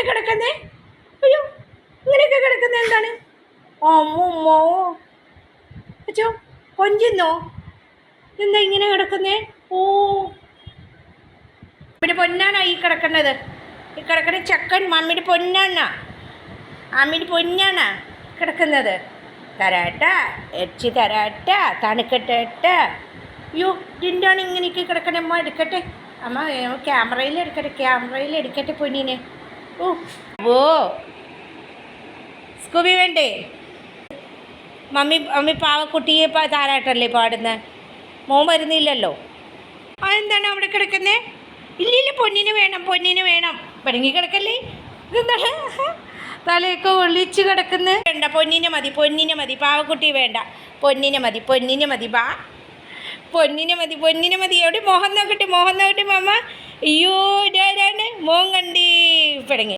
കിടക്കുന്നേ? അയ്യോ, ഇങ്ങനെയൊക്കെ കിടക്കുന്നത് എന്താണ്? അമ്മോ അച്ഛോ, കൊഞ്ചുന്നോ? എന്താ ഇങ്ങനെ കിടക്കുന്നേ? ഓ, മമ്മിയുടെ പൊന്നാണോ ഈ കിടക്കുന്നത്? ഈ കിടക്കുന്ന ചക്കൻ മമ്മിയുടെ പൊന്നാണോ? അമ്മിയുടെ പൊന്നാണോ കിടക്കുന്നത്? തരാട്ട, എച്ചി തരാട്ട, തണുക്കട്ട. അയ്യോ, എന്താണ് ഇങ്ങനെയൊക്കെ കിടക്കണേ? അമ്മ എടുക്കട്ടെ, അമ്മ ക്യാമറയിൽ എടുക്കട്ടെ പൊന്നീനെ. ഓ സ്കൂബി വേണ്ടേ? മമ്മി പാവക്കുട്ടിയെ താരാട്ടല്ലേ പാടുന്നത്? മോൻ വരുന്നില്ലല്ലോ. അതെന്താണ് അവിടെ കിടക്കുന്നേ? ഇല്ലില്ല, പൊന്നിന് വേണം. പടങ്ങി കിടക്കല്ലേ? ഇതെന്താണ് തലയൊക്കെ ഒളിച്ച് കിടക്കുന്നത്? വേണ്ട, പൊന്നിനെ മതി, പാവക്കുട്ടി വേണ്ട. പൊന്നിനെ മതി ബാ. പൊന്നിനെ മതി. എവിടെ മോഹൻ നോക്കട്ടെ മാമ? അയ്യോ, ഇതാരാണ്? മോൻ കണ്ടി പടങ്ങി.